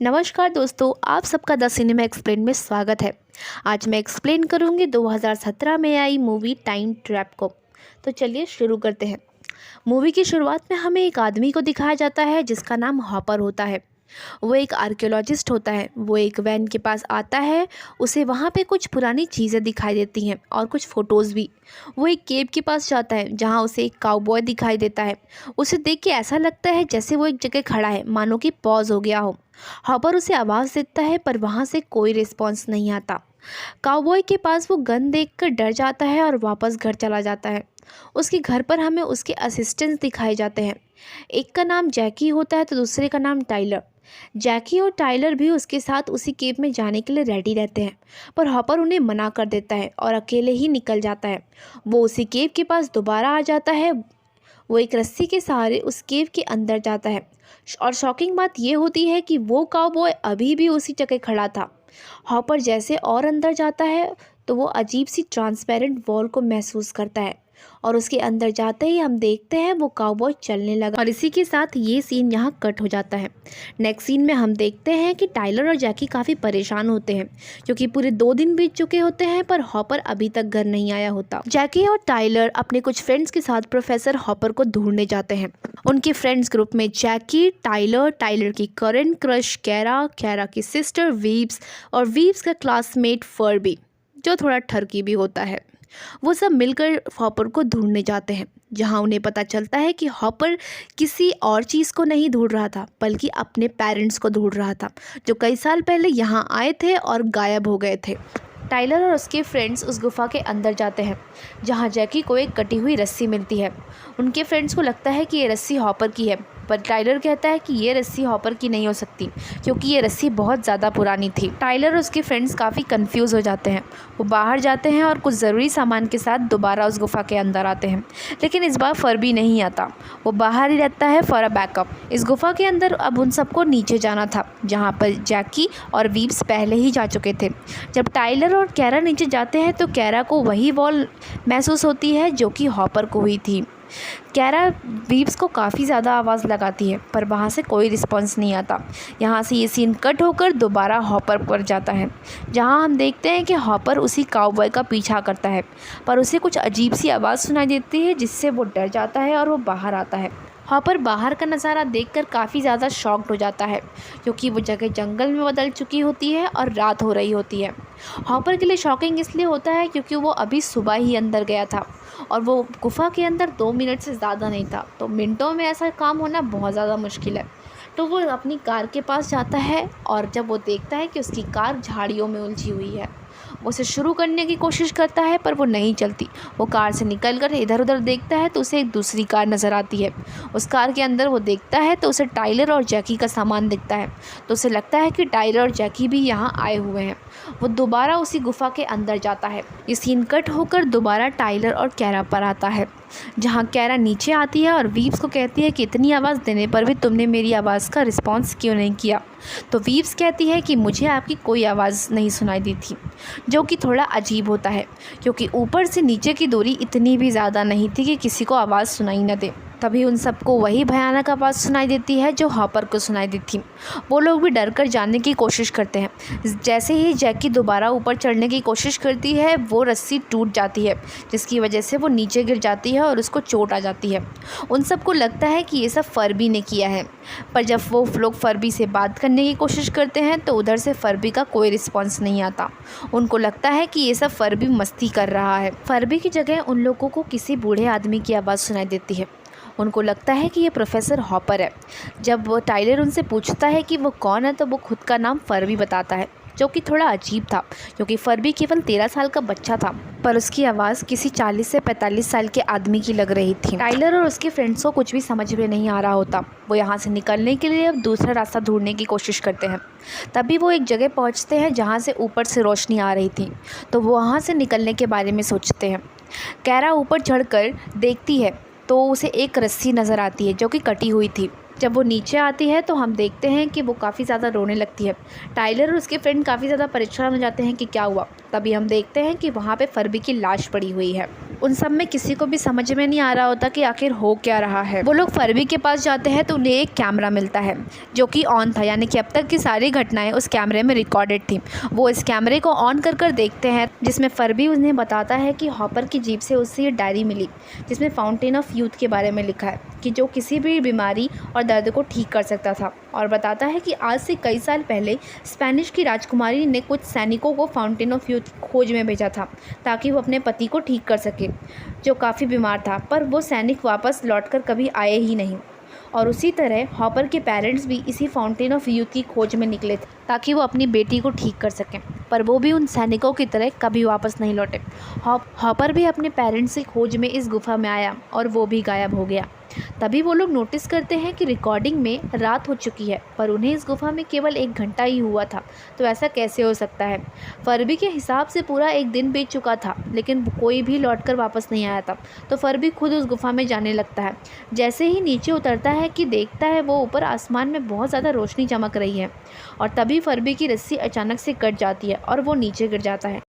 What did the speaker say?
नमस्कार दोस्तों, आप सबका द सिनेमा एक्सप्लेन में स्वागत है। आज मैं एक्सप्लेन करूंगी 2017 में आई मूवी टाइम ट्रैप को। तो चलिए शुरू करते हैं। मूवी की शुरुआत में हमें एक आदमी को दिखाया जाता है जिसका नाम हॉपर होता है। वो एक आर्कियोलॉजिस्ट होता है। वो एक वैन के पास आता है। उसे वहाँ पे कुछ पुरानी चीज़ें दिखाई देती हैं और कुछ फ़ोटोज़ भी। वो एक केव के पास जाता है जहाँ उसे एक काउबॉय दिखाई देता है। उसे देख के ऐसा लगता है जैसे वो एक जगह खड़ा है, मानो कि पॉज हो गया हो। हॉपर उसे आवाज़ देता है पर वहाँ से कोई रिस्पॉन्स नहीं आता। काउबॉय के पास वो गन देखकर डर जाता है और वापस घर चला जाता है। उसके घर पर हमें उसके असिस्टेंट्स दिखाए जाते हैं। एक का नाम जैकी होता है तो दूसरे का नाम टाइलर। जैकी और टाइलर भी उसके साथ उसी केव में जाने के लिए रेडी रहते हैं, पर हॉपर उन्हें मना कर देता है और अकेले ही निकल जाता है। वो उसी केव के पास दोबारा आ जाता है। वो एक रस्सी के सहारे उस केव के अंदर जाता है और शॉकिंग बात यह होती है कि वो काउबॉय अभी भी उसी जगह खड़ा था। हॉपर जैसे और अंदर जाता है तो वो अजीब सी ट्रांसपेरेंट वॉल को महसूस करता है और उसके अंदर जाते ही हम देखते हैं वो काउबॉय चलने लगा। और इसी के साथ ये सीन यहाँ कट हो जाता है। नेक्स्ट सीन में हम देखते हैं कि टाइलर और जैकी काफ़ी परेशान होते हैं क्योंकि पूरे 2 दिन बीत चुके होते हैं पर हॉपर अभी तक घर नहीं आया होता। जैकी और टाइलर अपने कुछ फ्रेंड्स के साथ प्रोफेसर हॉपर को ढूंढने जाते हैं। उनके फ्रेंड्स ग्रुप में जैकी, टाइलर की करंट क्रश कैरा की सिस्टर वीब्स और वीब्स का क्लासमेट फर्बी, जो थोड़ा ठरकी भी होता है। वो सब मिलकर हॉपर को ढूंढने जाते हैं, जहां उन्हें पता चलता है कि हॉपर किसी और चीज़ को नहीं ढूंढ रहा था बल्कि अपने पेरेंट्स को ढूंढ रहा था, जो कई साल पहले यहाँ आए थे और गायब हो गए थे। टाइलर और उसके फ्रेंड्स उस गुफा के अंदर जाते हैं जहाँ जैकी को एक कटी हुई रस्सी मिलती है। उनके फ्रेंड्स को लगता है कि ये रस्सी हॉपर की है, पर टाइलर कहता है कि ये रस्सी हॉपर की नहीं हो सकती क्योंकि ये रस्सी बहुत ज़्यादा पुरानी थी। टाइलर और उसके फ्रेंड्स काफ़ी कंफ्यूज हो जाते हैं। वो बाहर जाते हैं और कुछ ज़रूरी सामान के साथ दोबारा उस गुफा के अंदर आते हैं, लेकिन इस बार फर्बी नहीं आता। वो बाहर ही रहता है फॉर अ बैकअप। इस गुफा के अंदर अब उन सबको नीचे जाना था जहाँ पर जैकी और वीब्स पहले ही जा चुके थे। जब टाइलर और कैरा नीचे जाते हैं तो कैरा को वही वॉल महसूस होती है जो कि हॉपर को हुई थी। कैरा वीब्स को काफ़ी ज़्यादा आवाज़ लगाती है पर वहाँ से कोई रिस्पॉन्स नहीं आता। यहाँ से ये सीन कट होकर दोबारा हॉपर पर जाता है, जहाँ हम देखते हैं कि हॉपर उसी काउबॉय का पीछा करता है, पर उसे कुछ अजीब सी आवाज़ सुनाई देती है जिससे वो डर जाता है और वो बाहर आता है। हॉपर बाहर का नज़ारा देखकर काफ़ी ज़्यादा शॉक्ड हो जाता है क्योंकि वो जगह जंगल में बदल चुकी होती है और रात हो रही होती है। हॉपर के लिए शॉकिंग इसलिए होता है क्योंकि वो अभी सुबह ही अंदर गया था और वो गुफा के अंदर 2 मिनट से ज़्यादा नहीं था, तो मिनटों में ऐसा काम होना बहुत ज़्यादा मुश्किल है। तो वो अपनी कार के पास जाता है और जब वो देखता है कि उसकी कार झाड़ियों में उलझी हुई है, वो उसे शुरू करने की कोशिश करता है पर वो नहीं चलती। वो कार से निकलकर इधर उधर देखता है तो उसे एक दूसरी कार नज़र आती है। उस कार के अंदर वो देखता है तो उसे टाइलर और जैकी का सामान दिखता है, तो उसे लगता है कि टाइलर और जैकी भी यहाँ आए हुए हैं। वो दोबारा उसी गुफा के अंदर जाता है। ये सीन कट होकर दोबारा टाइलर और कैरा पर आता है, जहाँ कैरा नीचे आती है और वीब्स को कहती है कि इतनी आवाज़ देने पर भी तुमने मेरी आवाज़ का रिस्पॉन्स क्यों नहीं किया। तो वीब्स कहती है कि मुझे आपकी कोई आवाज़ नहीं सुनाई दी थी, जो कि थोड़ा अजीब होता है क्योंकि ऊपर से नीचे की दूरी इतनी भी ज़्यादा नहीं थी कि किसी को आवाज़ सुनाई न दे। तभी उन सबको वही भयानक आवाज़ सुनाई देती है जो हॉपर को सुनाई दी थी। वो लोग भी डर कर जाने की कोशिश करते हैं। जैसे ही जैकी दोबारा ऊपर चढ़ने की कोशिश करती है वो रस्सी टूट जाती है, जिसकी वजह से वो नीचे गिर जाती है और उसको चोट आ जाती है। उन सबको लगता है कि ये सब फर्बी ने किया है, पर जब वो लोग फर्बी से बात करने की कोशिश करते हैं तो उधर से फर्बी का कोई रिस्पॉन्स नहीं आता। उनको लगता है कि ये सब फर्बी मस्ती कर रहा है। फर्बी की जगह उन लोगों को किसी बूढ़े आदमी की आवाज़ सुनाई देती है। उनको लगता है कि ये प्रोफेसर हॉपर है। जब वो टाइलर उनसे पूछता है कि वो कौन है तो वो खुद का नाम फर्बी बताता है, जो कि थोड़ा अजीब था क्योंकि फर्बी केवल 13 साल का बच्चा था, पर उसकी आवाज़ किसी 40 से 45 साल के आदमी की लग रही थी। टाइलर और उसके फ्रेंड्स को कुछ भी समझ में नहीं आ रहा होता। वो यहाँ से निकलने के लिए अब दूसरा रास्ता ढूंढने की कोशिश करते हैं। तभी वो एक जगह पहुँचते हैं जहाँ से ऊपर से रोशनी आ रही थी, तो वो वहाँ से निकलने के बारे में सोचते हैं। कैरा ऊपर चढ़कर देखती है तो उसे एक रस्सी नज़र आती है जो कि कटी हुई थी। जब वो नीचे आती है तो हम देखते हैं कि वो काफ़ी ज़्यादा रोने लगती है। टाइलर और उसके फ्रेंड काफ़ी ज़्यादा परेशान हो जाते हैं कि क्या हुआ। तभी हम देखते हैं कि वहाँ पे फर्बी की लाश पड़ी हुई है। उन सब में किसी को भी समझ में नहीं आ रहा होता कि आखिर हो क्या रहा है। वो लोग फरबी के पास जाते हैं तो उन्हें एक कैमरा मिलता है जो कि ऑन था, यानी कि अब तक की सारी घटनाएं उस कैमरे में रिकॉर्डेड थी। वो इस कैमरे को ऑन कर देखते हैं, जिसमें फरबी उन्हें बताता है कि हॉपर की जीप से उससे ये डायरी मिली जिसमें फाउंटेन ऑफ यूथ के बारे में लिखा है कि जो किसी भी बीमारी और दर्द को ठीक कर सकता था, और बताता है कि आज से कई साल पहले स्पेनिश की राजकुमारी ने कुछ सैनिकों को फाउंटेन ऑफ यूथ खोज में भेजा था ताकि वो अपने पति को ठीक कर सके जो काफ़ी बीमार था, पर वो सैनिक वापस लौटकर कभी आए ही नहीं। और उसी तरह हॉपर के पेरेंट्स भी इसी फाउंटेन ऑफ यूथ की खोज में निकले थे ताकि वो अपनी बेटी को ठीक कर सकें, पर वो भी उन सैनिकों की तरह कभी वापस नहीं लौटे। हॉपर भी अपने पेरेंट्स की खोज में इस गुफा में आया और वो भी गायब हो गया। तभी वो लोग नोटिस करते हैं कि रिकॉर्डिंग में रात हो चुकी है, पर उन्हें इस गुफा में केवल 1 घंटा ही हुआ था। तो ऐसा कैसे हो सकता है? फरबी के हिसाब से पूरा 1 दिन बीत चुका था, लेकिन कोई भी लौटकर वापस नहीं आया था। तो फरबी खुद उस गुफा में जाने लगता है। जैसे ही नीचे उतरता है कि देखता है वो ऊपर आसमान में बहुत ज़्यादा रोशनी चमक रही है, और तभी फरबी की रस्सी अचानक से कट जाती है और वो नीचे गिर जाता है।